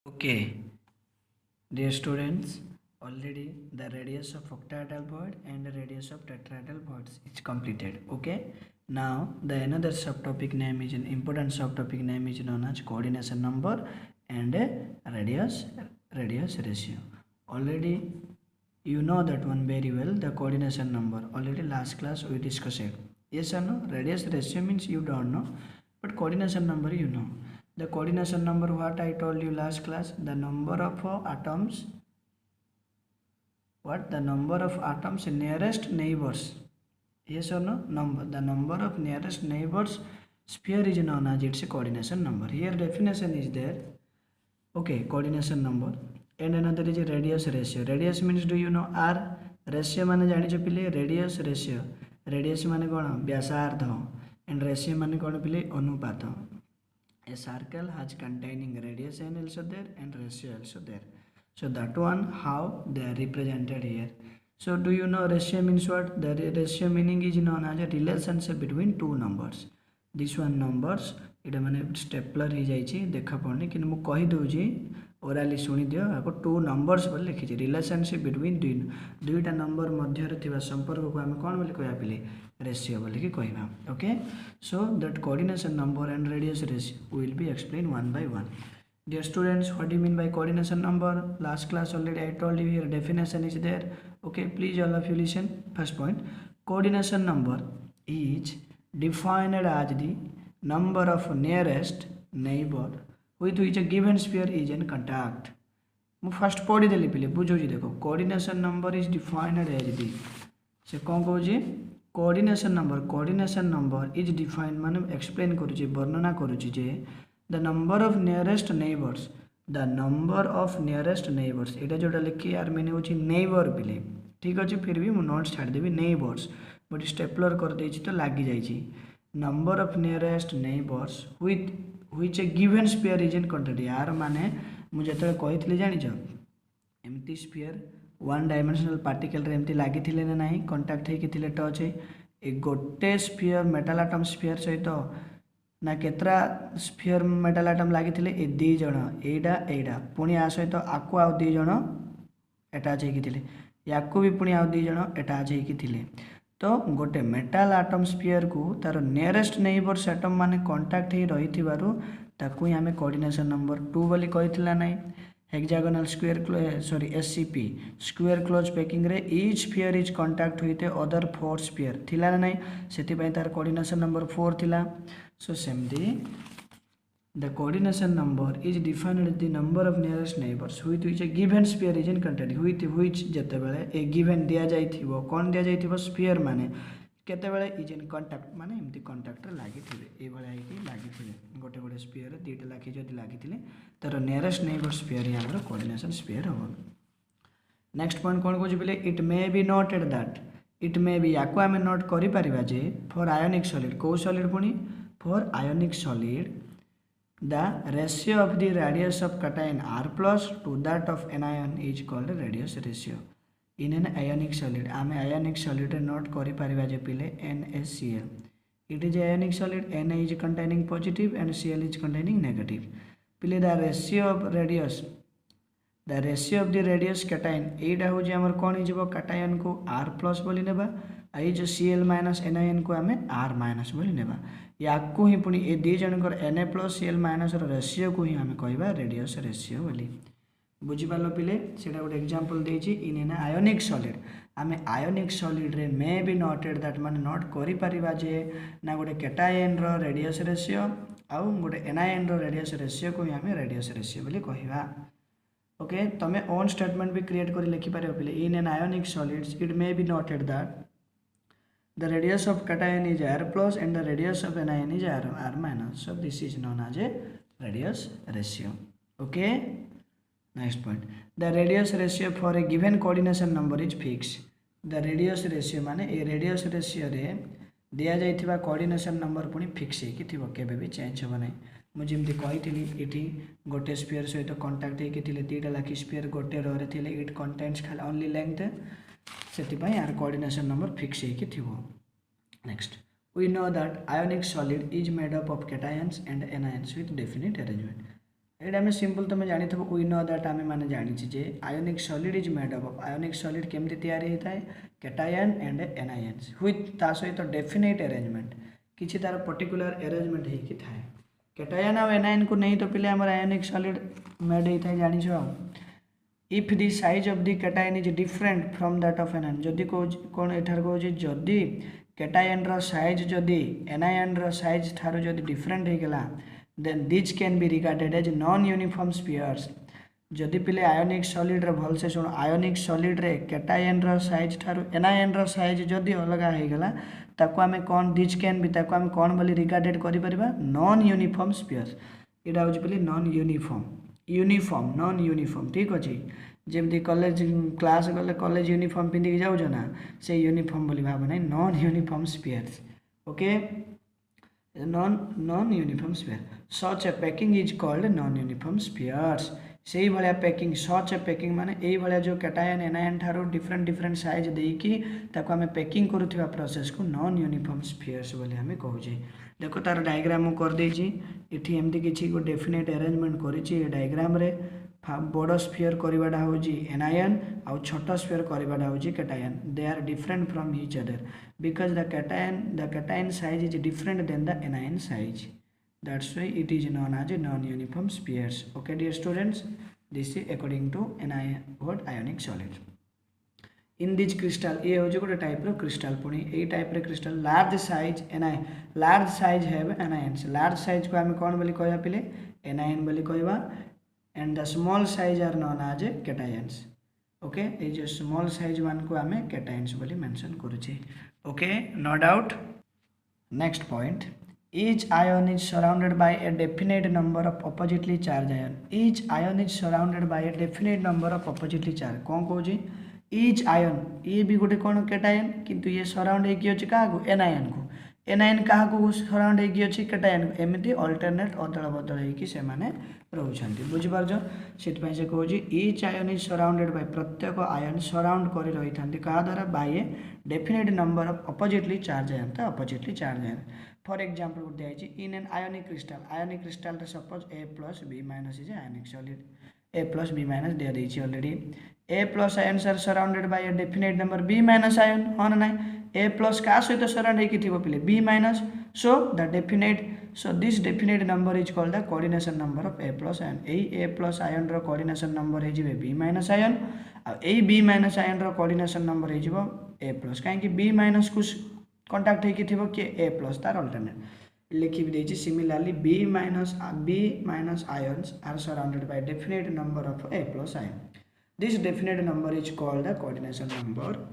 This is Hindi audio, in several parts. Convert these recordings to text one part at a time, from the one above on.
Okay, dear students, already the radius of octahedral void and the radius of tetrahedral voids is completed. Okay, now the another subtopic name is an important subtopic name is known as coordination number and radius ratio. Already you know that one very well, the coordination number. Already last class we discussed it. Yes or no? Radius ratio means you don't know, but coordination number you know. The coordination number what I told you last class, the number of atoms, what the number of atoms nearest neighbors. Yes or no? The number of nearest neighbors sphere is known as its coordination number. Here definition is there. Okay, coordination number. And another is radius ratio. Radius means do you know r? Ratio माने जानिछ पिले radius ratio. Radius माने कोन व्यासार्ध and ratio माने कोन पिले अनुपात. A circle has containing radius and also there and ratio also there. So that one how they are represented here. So do you know ratio means what? The ratio meaning is known as a relationship between two numbers. This one numbers इटा माने स्टेपलर हो जाइए देखा पड़नी कि मुझे कहीदे ओराली शुणी दियो आपको टू नंबर्स बोली लिखी रिलेशनशिप बिटवीन दुईटा नंबर मध्य संपर्क को आम कौन बोली कह पे रेशियो बोलिकी कहवा. Okay, so that coordination number and radius ratio will be explain one by one. Dear students, what do you mean by coordination number? Last class already I told you here definition is there. Okay, please all of you listen. First point, coordination number is defined as the number of nearest neighbor with which a given sphere is in contact. ମୁଁ ଫାଷ୍ଟ ପଢ଼ିଦେଲି ପିଲେ ବୁଝଉଛି ଦେଖ coordination number is defined as the से कौन कौन कोऑर्डिनेशन नंबर इज डिफाइंड माने एक्सप्लेन करुचे वर्णना करुचे जे the number of nearest neighbours एटा जोटा लिखी यार मैंने होची नेबर पिले ठीक अच्छे फिर भी मुझे नोट्स छाड़देवी नेबर्स बट स्टेपलर कर देछि तो लागी जाइछि number of nearest neighbours with which a given sphere is in contact यार माने मुझे जो कही जानिछ एमती स्फीयर वन डायमेंशनल पार्टिकल रे एमती लागी थिले ना नहीं कंटाक्ट हेकि थिले टच है ए गोटे स्फीयर मेटाल आटम स्फीयर सहित ना केतरा स्फीयर मेटाल आटम लागी थिले ए दी जण एडा पुणी आ सहित आकु आ दी जण अटैच हेकि थिले याकु भी पुणी आ दी जण अटैच हेकि थिले तो गोटे मेटाल आटम स्फीयर को तार नियरेस्ट नेबर्स एटम माने कांटेक्ट ही रही थिबारु ताकू ही आमे कोऑर्डिनेशन नंबर 2 बोली कहितला नै hexagonal square SCP square close packing रे each sphere is contact with a other four sphere थिला नै सेति पय तार कोऑर्डिनेशन नंबर 4 थिला. सो सेमदी the coordination number is defined as the number of nearest neighbors with which a given sphere is in contact with which जते बेले a given दिया जाई थिबो कोन दिया जाई थिबो स्फीयर माने केते बेले इज इन कांटेक्ट माने एमती कांटेक्ट रे लागि थिबे ए बेले आइकी लागि थिबे गोटे गोटे स्फीयर दीटा लाखी जदी लागि थिले तर नियरेस्ट नेबर स्फीयर ही हमर कोऑर्डिनेशन स्फीयर हो. नेक्स्ट पॉइंट कोन कोजि बेले it may be noted that it may be याको आमे नोट करि परिबा जे फॉर आयोनिक सॉलिड को सॉलिड पुनी for ionic solid the ratio of the radius of cation r plus to that of anion is called radius ratio in an ionic solid. आम ionic solid नोट करि परिबा जे पिले NaCl. It is ionic solid. Na is containing positive and Cl is containing negative. पिले the ratio of the radius cation एटा हो जे हमर कोन हिजबो cation को r plus बोली नेबा आई जो Cl माइनस anion को आमे r माइनस बोली नेबा याकू ही पुणी ए दी जनकर Na plus Cl minus ratio को ही आम कहवा रेडियस रेशियो बोली बुझिपाल पिले सेटा गोटे एग्जांपल देछि इन एन आयोनिक सॉलिड आम आयोनिक सॉलिड रे मे बी नोटेड दैट माने नोट करि परिबा जे ना गोटे केटायन रो रेडियस रेशियो आउ गोटे एनायन रो रेडियस रेशियो को ही आम रेडियस रेशियो बोली कहवा. ओके, तमे ओन स्टेटमेंट भी क्रिएट करि लिखि पारे पिले इन an ionic solids it may be noted that the radius of cation is r plus and the radius of anion is r minus. So this is known as a radius ratio. Okay, next point, the radius ratio for a given coordination number is fixed. The radius ratio माने ए radius ratio रे दिया जाइथिबा कोऑर्डिनेशन नंबर पुनी फिक्स हेकि थिबो केबे भी चेंज हो नै. मु जेमति कहिथिली इठी गोटे स्फीयर सहित कांटेक्ट हेकि थिले तीटा लाखी स्फीयर गोटे रो रे थिले इट कंटेन्स खाली ओनली लेंथ सेतिपाई यार कोऑर्डिनेशन नंबर फिक्स हेकि थिबो. Next, we know that ionic solid is made up of cations and anions with definite arrangement. एटा आम सिंपल तुम जानी वी नो दैट आम मैंने जानी जे ionic solid is made up ionic solid केमती तैयारी होता है कैटायन एंड एनायंस विथ ता सहित डेफिनेट अरेंजमेंट किसी तार पर्टिकुलर अरेंजमेंट होती थाए कैटायन और एनायन को नहीं तो पिले आम आयोनिक सॉलिड मेड होता है जानी if the size of the cation is different from that of anion जदि कौन एठार कहूँ जदि कैटायन रो साइज जदि एनायन रो साइज ठारू जदि डिफरेंट होगला then this can be regarded as non uniform spheres जदि पिले आयोनिक सॉलिड रे भलसे शुण आयोनिक सॉलिड रे कैटायन रो साइज ठारू एनायन रो साइज जदि अलग होगला ताको आमे कौन दिस कैन बी ताको आमे कौन बोली रिगार्डेड करि परिबा नॉन यूनिफॉर्म स्पीयर्स एटा होची पिले non uniform uniform non uniform ठीक अच्छे जमी कॉलेज क्लास गले कॉलेज यूनिफॉर्म पिंधिक जाऊँ ना से यूनिफॉर्म बोली भाव ना non uniform spheres okay non uniform sphere such a packing is called non uniform spheres से भाया पैकिंग सच ए पैकिंग माने यही भाया जो कैटायन एनायन ठारू डिफरेंट डिफरेंट साइज देकी ताको आमे पैकिंग करुवा प्रोसेस को नॉन यूनिफॉर्म स्पीयर्स बोली आमे कहूचे देखो तार डायग्राम मु कर देछि इठी एमती किछि को डेफिनेट अरेंजमेंट करिछि ए डायग्राम रे बड़ स्फीयर करवाटा हूँ एनायन आउ छोट स्फीयर करवाटा हूँ cation they are different from each other because the cation size is different than the anion size that's why it is known as non uniform spheres okay dear students this is according to anion what ionic solid in these crystal ये हूँ गोटे टाइप रो क्रिस्टाल पुणी यही टाइप रे crystal large size anion large size have anions large size को आम कौन बोली कहवा पिले एनायन बोली कहवा and the small size are known as cations okay ये जो small size वन को आमे cations बोली मेंशन करूची okay no doubt next point each ion is surrounded by a definite number of oppositely charged ion each ion is surrounded by a definite number of oppositely charged कौन कहूँ each ion ये भी गोटे कौन cation किंतु ये सराउंड होगी अच्छी क्या एनायन को एनायन क्या सराउंड होगी अच्छी कैटायन एमती अल्टरनेट अदल बदल होने रोचंती बुझिपार से कहूँ each ion is surrounded by प्रत्येक आयन सराउंड कर रही था क्या द्वारा by a definite number of oppositely charge ion तो oppositely charge ion for example दिखाई in an ionic crystal suppose A plus B minus is ionic solid A plus B minus दे दी already A plus ions are surrounded by a definite number B minus ion हाँ ना ए प्लस क्या सहित सराउंड होगी पिले B minus so the definite so this definite number is called the coordination number of A plus ion A plus ion रो कोऑर्डिनेशन नंबर हो बी माइनस आयन आ बी माइनस आयन रो कोऑर्डिनेशन नंबर हो ए प्लस कहीं बी माइनस को कंटाक्ट होगी कि ए प्लस तार अल्टरनेट लिखी भी देछि similarly B minus ions are surrounded by definite number of A plus ion this definite number is called the coordination number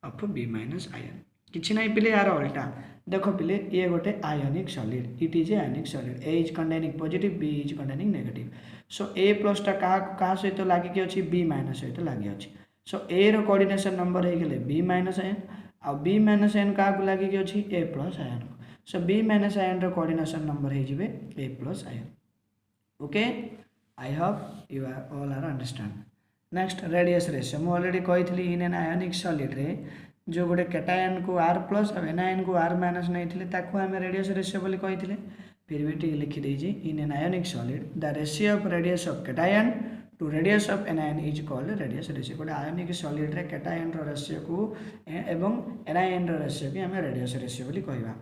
of B minus ion किसी ना पिले यार अल्टा देखो पिले ये गोटे ionic solid it is ionic solid A is containing positive B is containing negative so A plus टा क्या सहित लगिकी अच्छी बी माइनस सहित लगी अच्छी सो ए रो कोऑर्डिनेशन नंबर हो गले बी माइनस आयन आ बी माइनस आयन क्या लगिकी अच्छी A plus ion so B minus ion रो कोऑर्डिनेशन नंबर हो A plus ion okay I hope you are all are understand next radius ratio मुझे ऑलरेडी कही इन एन आयोनिक सॉलिड रे जो गोटे कैटायन को आर प्लस और एनायन को आर माइनस नहीं ताकू आम रेडियस रेशियो बोली कही फिर भी ठीक लिखिदे in an ionic solid the ratio of radius of cation to radius of anion is called radius ratio गोटे आयोनिक सॉलिड रे कैटायन रेशियो को एवं एनायन रेशियो को आम रेडियस रेशियो बोली कहवा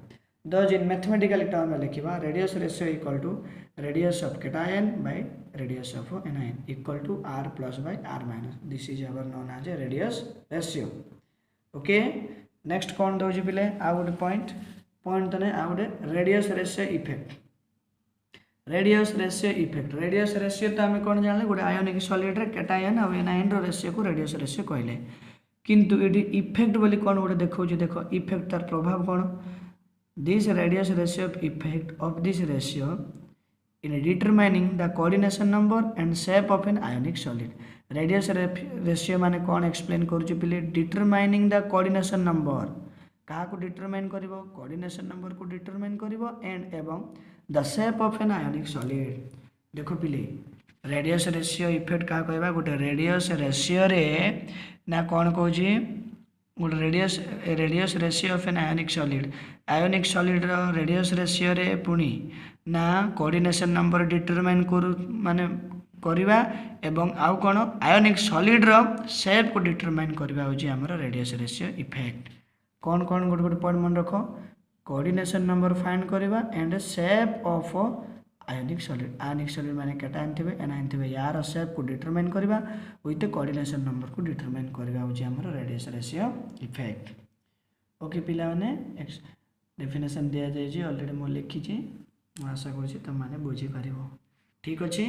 दज इन मैथमेटिकल टर्म लिखा radius ratio equal to radius of cation by radius of anion equal to R plus by R minus this is our known as a radius ratio okay next कौन दौर पिले आउ गोटे पॉइंट तो नहीं आउ गोटे radius ratio effect radius ratio तो आम कौन जान गोटे आयोनिक सॉलिड रे कैटायन और एनायन रेशियो को रेडियस रेशियो कहले किंतु ये इफेक्ट बोली कौन गोटे देखो देख इफेक्ट तार प्रभाव कौन this radius ratio effect of this ratio in determining the coordination number and shape of an ionic solid radius ratio माने कौन एक्सप्लेन करूँ पिले डिटरमाइनिंग द कोऑर्डिनेशन नंबर क्या को डिटरमाइन करिवो कोऑर्डिनेशन नंबर को डिटरमाइन करिवो एंड एवं the shape of an ionic solid देखो पिले रेडियस रेशियो इफेक्ट क्या कहबा गोटे रेडियस रेशियो रे ना कौन कहूँ गोटे radius ratio of an ionic solid रो रेडियस रेशियो रे पुणी ना कोऑर्डिनेशन नंबर डिटरमाइन करू माने करवा एवं आउ कौन आयोनिक सॉलिड रो शेप को डिटरमाइन करवा होची हमर रेडियस रेशियो इफेक्ट। कौन कौन गोटे गोटे पॉइंट मन रख कोऑर्डिनेशन नंबर फाइंड करवा and shape of ionic solid माने केटा आनथिबे एना आनथिबे यार शेप को डिटरमाइन करवा विथ कोऑर्डिनेशन नंबर को डिटरमाइन करवा होची हमर रेडियस रेशियो इफेक्ट। ओके पिला माने डेफिनेशन दिया जाय ऑलरेडी मो लिखी छी, आशा करूँ तुम मैंने बुझीपार। ठीक अच्छे।